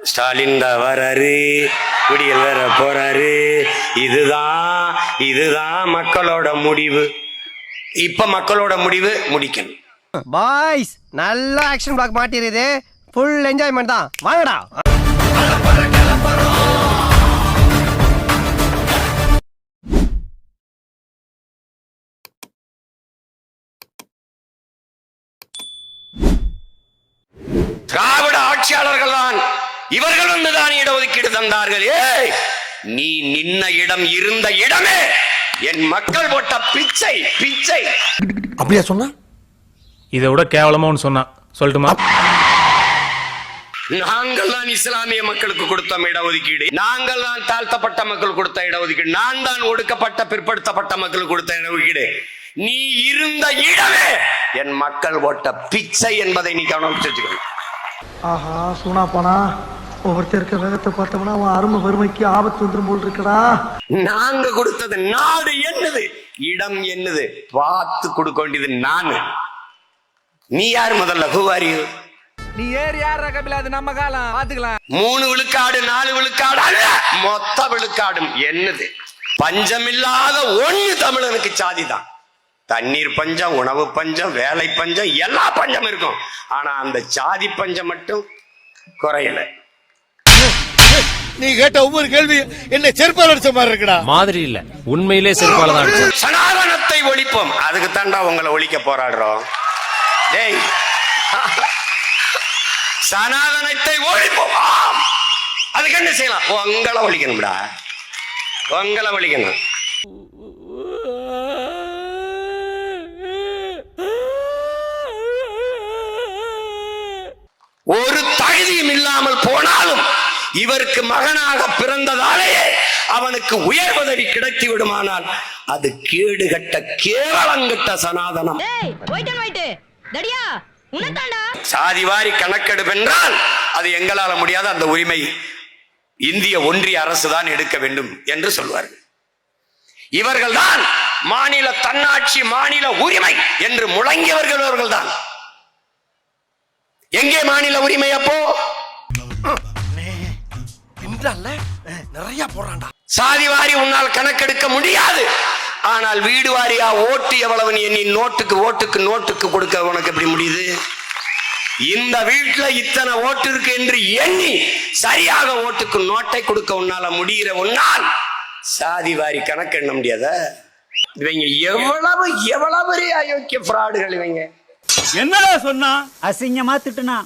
ஸ்டாலின் தான் வராரு, விடியல் வேற போறாரு. இதுதான் மக்களோட முடிவு. இப்ப மக்களோட முடிவு முடிக்கணும். பாய்ஸ் நல்ல ஆக்ஷன் பிளாக் மாட்டிருது. ஃபுல் என்ஜாய்மெண்ட் தான். வாங்கடா. திராவிட ஆட்சியாளர்கள் தான் இவர்கள் வந்துதான் இடஒதுக்கீடு தந்தார்கள். ஏய், நீ நின்ன இடம் இருந்த இடமே என் மக்கள் போட்ட பிச்சை பிச்சை. அப்படியா சொன்னா? இதை விட கேவலமா ஒன்று சொன்னா சொல்லட்டுமா? நாங்கள் தான் இஸ்லாமிய மக்களுக்கு கொடுத்த இடஒதுக்கீடு, நாங்கள் தான் தாழ்த்தப்பட்ட மக்கள் கொடுத்த இடஒதுக்கீடு, நான் தான் ஒடுக்கப்பட்ட பிற்படுத்தப்பட்ட மக்களுக்கு கொடுத்த இடஒதுக்கீடு. நீ இருந்த இடமே என் மக்கள் போட்ட பிச்சை என்பதை நீ கவனம் வச்சுக்கணும். ஆஹா சூனா போனா ஒவ்வொருத்தருக்க வேகத்தை பார்த்தோம்னா அவன் அருமை வறுமைக்கு ஆபத்து வந்துடும் போல் இருக்கடா. நாங்க கொடுத்தது நாடு என்னது, இடம் என்னது பார்த்து கொடுக்க வேண்டியது நானு. நீ யார் முதல்ல? Who are you? நீ ஏர் யார் ரகபில? அது நம்ம காலம் பாத்துக்கலாம். 3 விழுக்காடு 4 விழுக்காடு அல்ல, மொத்த விழுக்காடும் என்னது? பஞ்சமில்லாத ஒண்ணு தமிழனுக்கு சாதிதான். தண்ணீர் பஞ்சம், உணவு பஞ்சம், வேலை பஞ்சம், எல்லா பஞ்சம் இருக்கும். ஆனா அந்த சாதி பஞ்சம் மட்டும் குறையல. நீ கேட்ட ஒவ்வொரு கேள்வி என்ன செருப்பால் அடிச்ச மாதிரி இருக்குடா. மாதிரி இல்ல, உண்மையிலே செருப்பால தான் அடிச்சேன். சனாதனத்தை ஒழிப்போம், அதுக்கு தாண்டா உங்களை ஒழிக்க போராடுறோம். டேய், சனாதனத்தை ஒழிப்போம். அதுக்கு என்ன செய்யலாம்? உங்களை ஒழிக்கணும்டா, உங்களை ஒழிக்கணும். ஒரு தகுதியும் இல்லாமல் போனாலும் இவருக்கு மகனாக பிறந்ததாலேயே அவனுக்கு உயர் பதவி கிடைத்து விடுமானால் அது கேடுகட்ட கேவலங்கட்ட சனாதனம். சாதிவாரி கணக்கெடுப்பு என்றால் அது எங்களால முடியாத அந்த உரிமை இந்திய ஒன்றிய அரசு தான் எடுக்க வேண்டும் என்று சொல்வார்கள். இவர்கள் தான் மாநில தன்னாட்சி, மாநில உரிமை என்று முழங்கியவர்கள் அவர்கள் தான். எங்கே மாநில உரிமை? அப்போ நிறைய போறான்டா. சாதிவாரி உன்னால் கணக்கெடுக்க முடியாது. ஆனால் வீடு வாரியா ஓட்டு எவ்வளவு எண்ணி ஓட்டுக்கு கொடுக்க உனக்கு எப்படி முடியுது? இந்த வீட்டுல இத்தனை ஓட்டு இருக்கு என்று எண்ணி சரியாக ஓட்டுக்கு நோட்டை கொடுக்க உன்னால முடிகிற உன்னால் சாதிவாரி கணக்கு எண்ண முடியாத? இவங்க எவ்வளவு அயோக்கிய பிராடுகள் இவங்க. என்னடா சொன்னா? அசிங்கமா திட்டுனா,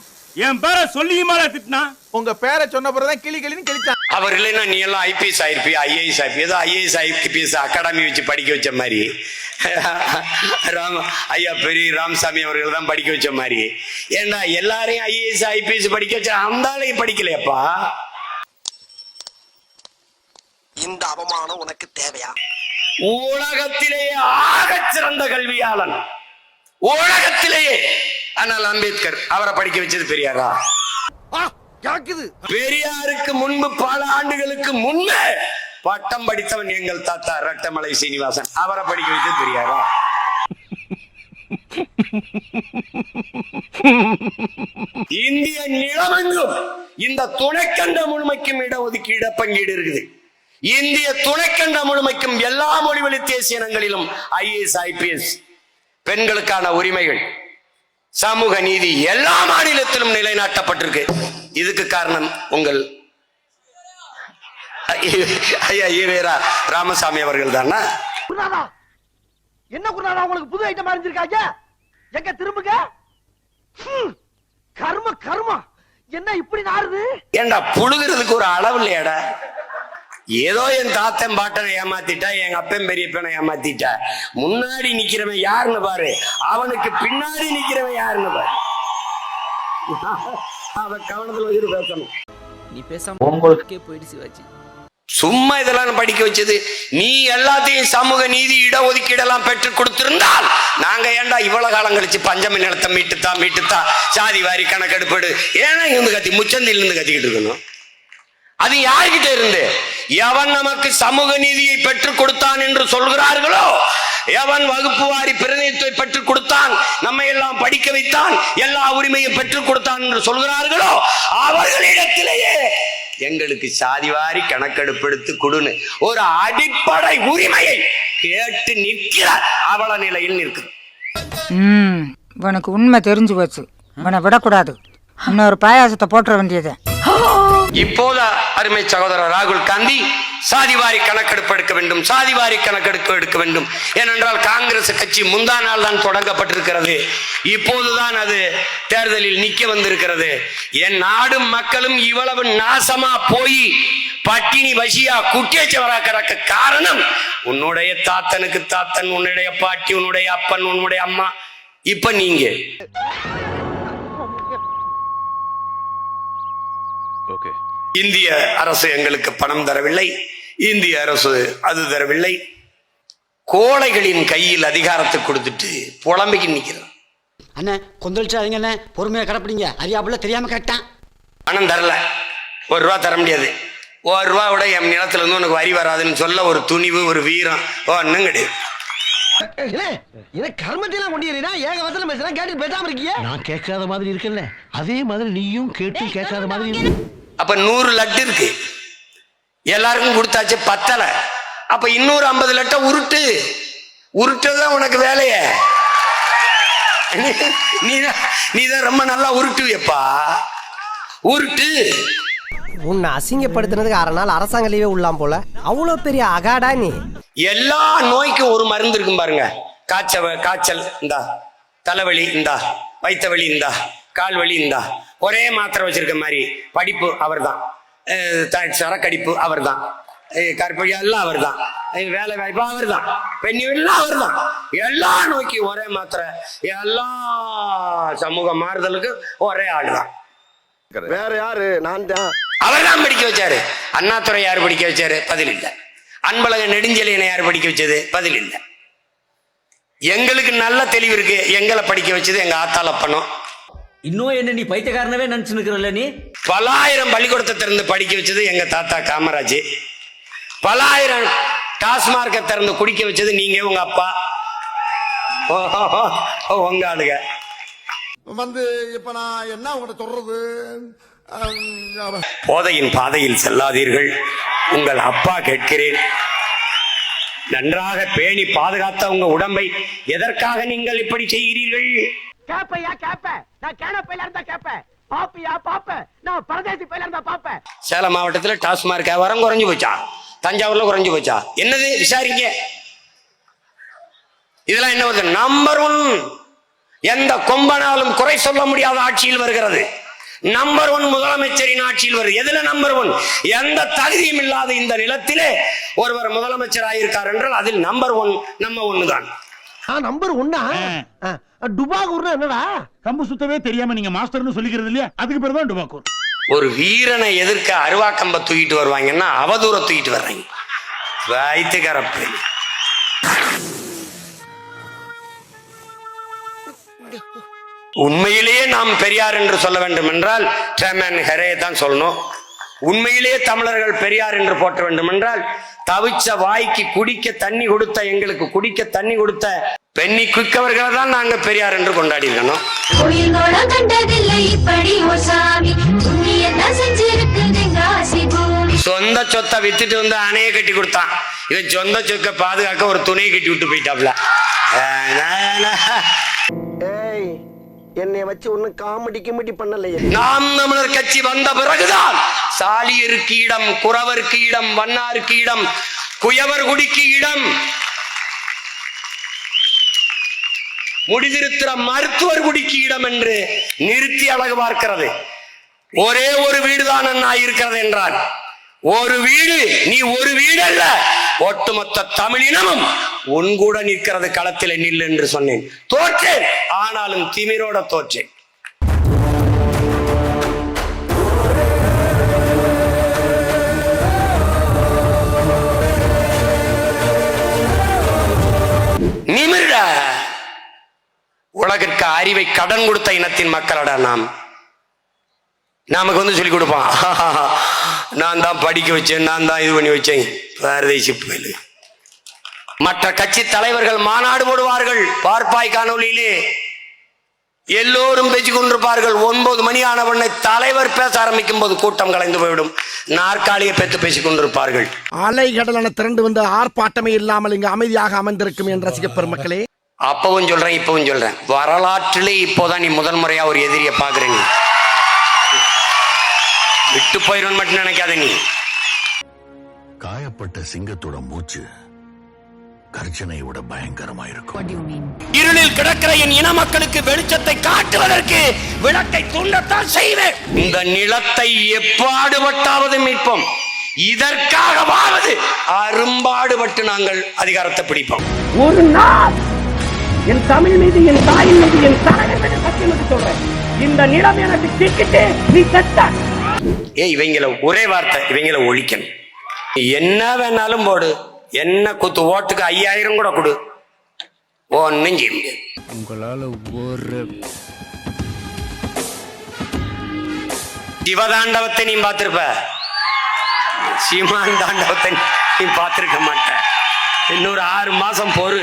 என் பேரை சொல்லியுமா திட்டினா? உங்க பேரை சொன்ன பிறகுதான் கிளின்னு கிழிச்சான். அவர் இல்லைன்னா நீ எல்லாம் ஐபிஎஸ் ஆயிருப்பி, ஐஏஎஸ் ஆயிருப்பி. ஏதோ ஐஏஎஸ் ஐபிஎஸ் அகாடமி வச்சு படிக்க வச்ச மாதிரி ஐயா பெரிய ராமசாமி அவர்கள் தான் படிக்க வச்ச மாதிரி. ஏன்னா எல்லாரையும் ஐஏஎஸ் ஐபிஎஸ் படிக்க வச்ச அந்த ஆளையும் படிக்கலையப்பா. இந்த அவமானம் உனக்கு தேவையா? உலகத்திலேயே ஆகச் சிறந்த கல்வியாளன் உலகத்திலேயே ஆனால் அம்பேத்கர், அவரை படிக்க வச்சது பெரியாரா? பெரியாருக்கு முன்பு பல ஆண்டுகளுக்கு முன்பே பட்டம் படித்தவன் எங்கள் தாத்தா ரட்டமலை சீனிவாசன், அவரை படிக்க வைத்தது பெரியாரா? இந்திய நிலமெங்கும் இந்த துணைக்கண்ட முழுமைக்கும் இடஒதுக்கீடு பங்கீடு இருக்குது. இந்திய துணைக்கண்ட முழுமைக்கும் எல்லா மொழிவழி தேசிய இனங்களிலும் ஐஏஎஸ் ஐபிஎஸ், பெண்களுக்கான உரிமைகள், சமூக நீதி எல்லா மாநிலத்திலும் நிலைநாட்டப்பட்டிருக்கு. இதுக்கு காரணம் உங்கள் ஐயா ஈவேரா ராமசாமி அவர்கள் தானா? என்ன குருநாதா உங்களுக்கு புது ஐட்டம் அறிஞ்சிருக்காங்க? எங்க திரும்புங்க. கர்ம என்ன இப்படி நாறுது? ஏண்டா புழுகிறதுக்கு ஒரு அளவு இல்லையாடா? ஏதோ என் தாத்தன் பாட்டனை ஏமாத்திட்டா, எங்க அப்பன் பெரியப்பனை ஏமாத்திட்டா, முன்னாடி நிக்கிறவன் யாருன்னு பாரு, அவனுக்கு பின்னாடி நிக்கிறவன் யாருன்னு பாரு. அவன் கவனத்துல வச்சுட்டு பேசணும். நீ பேசாம உங்களுக்கே போயிடுச்சு வாச்சி. சும்மா இதெல்லாம் படிக்க வச்சது நீ. எல்லாத்தையும் சமூக நீதி இடஒதுக்கீடெல்லாம் பெற்று கொடுத்திருந்தால் நாங்க ஏண்டா இவ்வளவு காலம் கழிச்சு பஞ்சமி நிலத்தை மீட்டுத்தா சாதி வாரி கணக்கெடுப்படு ஏன்னா இருந்து கத்தி முச்சந்தில இருந்து கத்திக்கிட்டு இருக்கணும்? அது யார்கிட்ட இருந்து? எவன் நமக்கு சமூக நீதியை பெற்றுக் கொடுத்தான் என்று சொல்கிறார்களோ, எவன் வகுப்பு வாரி பிரதிநிதித்துவத்தை பெற்றுக் கொடுத்தான், நம்மை எல்லாம் படிக்க வைத்தான், எல்லா உரிமையும் பெற்றுக் கொடுத்தான் என்று சொல்கிறார்களோ, அவர்களிடத்திலேயே எங்களுக்கு சாதிவாரி கணக்கெடுப்பெடுத்து கொடுன்னு ஒரு அடிப்படை உரிமையை கேட்டு நிற்கிற அவல நிலையில் நிற்குது. இவனுக்கு உண்மை தெரிஞ்சு போச்சு, இவனை விடக்கூடாது, இன்னொரு பாயாசத்தை போட்டுற வேண்டியது. இப்போது அருமை சகோதரர் ராகுல் காந்தி சாதிவாரி கணக்கெடுப்பு எடுக்க வேண்டும், சாதிவாரி கணக்கெடுப்பு எடுக்க வேண்டும். ஏனென்றால் காங்கிரஸ் கட்சி முந்தா நாள் தான் தொடங்கப்பட்டிருக்கிறது, இப்போதுதான் அது தேர்தலில் நிக்க வந்திருக்கிறது. என் நாடும் மக்களும் இவ்வளவு நாசமா போய் பட்டினி பசியா குட்டியச்சவரா கிடக்க காரணம் உன்னுடைய தாத்தனுக்கு தாத்தன், உன்னுடைய பாட்டி, உன்னுடைய அப்பன், உன்னுடைய அம்மா, இப்ப நீங்க. இந்திய அரசு எங்களுக்கு பணம் தரவில்லை, இந்திய அரசு அது தரவில்லை. கோழைகளின் கையில் அதிகாரத்தை கொடுத்துட்டு புலம்பிக்கு நிக்கிறான். அண்ணே கொந்தளிச்சாதீங்க அண்ணே, பொறுமையா கடப்பிடிங்க, அறியாப்புல தெரியாம கேட்டான். பணம் தரல, ₹1 தர முடியாது. ₹1 விட என் நிலத்துல இருந்து உனக்கு வரி வராதுன்னு சொல்ல ஒரு துணிவு, ஒரு வீரம் ஒன்னும் கிடையாது. கர்மத்தையெல்லாம் கொண்டீரா ஏக வசல பேசுறேன், கேட்டு பேசாம இருக்கீங்க. நான் கேட்காத மாதிரி இருக்கல, அதே மாதிரி நீயும் கேட்டு கேட்காத மாதிரி இருக்கு. அப்ப 100 லட்டு இருக்கு, எல்லாருக்கும் கொடுத்தாச்சு, பத்தல. அப்ப இன்னொரு 50 லட்டை உருட்டு, உருட்டுதான் உனக்கு வேலைய. நீதான் ரொம்ப நல்லா உருட்டுவியப்பா, உருட்டு. உன்னை அசிங்கப்படுத்தினதுக்கு 6 நாள் அரசாங்க லீவே உள்ளாம் போல, அவ்வளவு பெரிய அகாடா நீ. எல்லா நோய்க்கும் ஒரு மருந்து இருக்கும் பாருங்க. காய்ச்சல் இந்தா, தலைவலி இந்தா, வயிற்று வலி இந்தா, கால் வலி இந்தா, ஒரே மாத்திரை வச்சிருக்க மாதிரி. படிப்பு அவர் தான், சரக்கடிப்பு அவர் தான், கற்பழி எல்லாம் அவர் தான், வேலை வாய்ப்பு அவர் தான், பெண்ணி எல்லாம் அவர் தான். எல்லா நோய்க்கும் ஒரே மாத்திரை, எல்லா சமூக மாறுதலுக்கு ஒரே ஆள் தான். வேற யாரு? நான் தான். அவர் தான் படிக்க வச்சாரு. அண்ணாதுரை யாரு படிக்க வச்சாரு? பதில் இல்லை. அன்பழக நெடுஞ்செழியனை யாரு படிக்க வச்சது? பதில் இல்லை. எங்களுக்கு நல்ல தெளிவு இருக்கு, எங்களை படிக்க வச்சது எங்க ஆத்தால பணம். இன்னும் என்ன நீ பைத்தியக்காரனவே நினைச்சுக்கிறல்ல நீ? பலாயிரம் பள்ளிக்கூடத்தை திறந்து படிக்க வச்சது எங்க தாத்தா காமராஜ். பலாயிரம் டாஸ்மார்க்கை திறந்து குடிக்க வச்சது நீங்க, உங்க அப்பா, உங்க ஆளுங்க. இப்ப நான் என்ன உங்கள்கிட்ட சொல்றது? போதையின் பாதையில் செல்லாதீர்கள், உங்கள் அப்பா கேட்கிறேன். நன்றாக பேணி பாதுகாத்த உங்க உடம்பை எதற்காக நீங்கள் இப்படி செய்கிறீர்கள்? கேப்பையா கேப்ப, நான் கேனப்பையில இருந்தா கேப்பேன், பாப்பியா பாப்ப, நான் பரதேசி பையில இருந்தா பாப்பேன். சேலம் மாவட்டத்துல டாஸ்மார்க் வியாபாரம் குறைஞ்சு போச்சா? தஞ்சாவூர்ல குறைஞ்சு போச்சா? என்னது விசாரிங்க. இதெல்லாம் என்ன வருது? நம்பர் 1. எந்த கொம்பனாலும் குறை சொல்ல முடியாத ஆட்சியில் வருகிறது. நம்பர் 1 முதலமைச்சரின் ஆட்சியில் வருது. எதுல நம்பர் 1? எந்த தகுதியும் இல்லாத இந்த நிலத்திலே ஒருவர் முதலமைச்சராக இருக்கார் என்றால் அதில் நம்பர் 1 நம்ம ஒண்ணுதான். நம்பர் 1 டுபாகூர்னா என்னடா? கம்பு சுத்தவே தெரியாம நீங்க மாஸ்டர்னு சொல்லிக்கிறது இல்லையா, அதுக்கு பேர் தான் டுபாகூர். ஒரு வீரனை எதிர்க்க அருவா கம்ப தூக்கிட்டு வருவாங்கன்னா அவதூற தூக்கிட்டு வர்றாங்க. வைத்துக்கரப்பு. உண்மையிலேயே நாம் பெரியார் என்று சொல்ல வேண்டும் என்றால் ஹெரே தான் சொல்லணும். உண்மையிலேயே தமிழர்கள் பெரியார் என்று போற்ற வேண்டும் என்றால் தவிச்ச வாய்க்கு குடிக்க தண்ணி கொடுத்த, எங்களுக்கு குடிக்க தண்ணி கொடுத்த பெண்ணி குக்கவர்களை தான் நாங்க பெரியார் என்று கொண்டாடி இருக்கணும். சொந்த சொத்தை வித்துட்டு வந்து அணையை கட்டி கொடுத்தான். இவன் சொந்த சொத்தை பாதுகாக்க ஒரு துணையை கட்டி விட்டு போயிட்டாப்ல. என்னை வச்சு ஒண்ணு காமெடி கிமெடி பண்ணலையே. நாம் தமிழர் கட்சி வந்த பிறகுதான் சாலியருக்கு இடம், குறவருக்கு இடம், வண்ணாருக்கு இடம், குயவர் குடிக்கு இடம், முடிதிருத்திர மருத்துவர் குடிக்கு இடம் என்று நிறுத்தி அழகு பார்க்கிறது. ஒரே ஒரு வீடுதான் அண்ணா இருக்கிறது என்றால், ஒரு வீடு, நீ ஒரு வீடு அல்ல, ஒட்டுமொத்த தமிழினமும் உன் கூட நிற்கிறது களத்தில் நில் என்று சொன்னேன். தோற்றேன், ஆனாலும் திமிரோட தோற்றேன். நிமிர உலகிற்கு அறிவை கடன் கொடுத்த இனத்தின் மக்களடா நாம். நமக்கு வந்து சொல்லி கொடுப்பான், நான் தான் படிக்க வச்சேன், நான் தான் இது பண்ணி வச்சேன். பாரதேசி புயலு. மற்ற கட்சி தலைவர்கள் மாநாடு போடுவார்கள், பார்ப்பாய் காணொலியிலே. எல்லோரும் பேசிக் கொண்டிருப்பார்கள். 9 மணி ஆனவனை தலைவர் பேச ஆரம்பிக்கும் போது கூட்டம் கலைந்து போய்விடும். நாற்காலியை பெற்று பேசிக் கொண்டிருப்பார்கள். அலைகடலான திரண்டு வந்து ஆர்ப்பாட்டமே இல்லாமல் இங்கு அமைதியாக அமர்ந்திருக்கும் என் ரசிக பெருமக்களே, அப்பவும் சொல்றேன், இப்பவும் சொல்றேன், வரலாற்றிலே இப்போதான் நீ முதல் முறையா ஒரு எதிரியை பாக்குறீங்க. விட்டு போயிரும் மட்டும் நினைக்காத. நீ காயப்பட்ட சிங்கத்தோட மூச்சு கர்ஜனையோட பயங்கரமா இருக்கும். இருளில் கிடக்கிற என் இன மக்களுக்கு வெளிச்சத்தை காட்டுவதற்கு விளக்கை தூண்டத்தான் செய்வேன். இந்த நிலத்தை எப்பாடுபட்டாவது மீட்போம். இதற்காகவாவது அரும்பாடுபட்டு நாங்கள் அதிகாரத்தை பிடிப்போம். ஒரு நாள் என் தமிழ் மீது, என் தாயின் மீது, என் தலைவர் மீது சத்தியம் என்று சொல்றேன். இந்த நிலம் எனக்கு சிக்கிட்டு நீ செத்த. இவங்கள ஒரே வார்த்தை, இவங்கள ஒழிக்கணும். என்ன வேணாலும் போடு, என்ன குத்து, ஓட்டுக்கு 5000 கூட கொடு, ஒன்னும் செய்ய முடியாது. உங்களால ஒரு சிவதாண்டவத்தை நீ பார்த்திருப்ப, சீமான் தாண்டவத்தை நீ பார்த்திருக்க மாட்ட. இன்னொரு 6 மாசம் பொறு.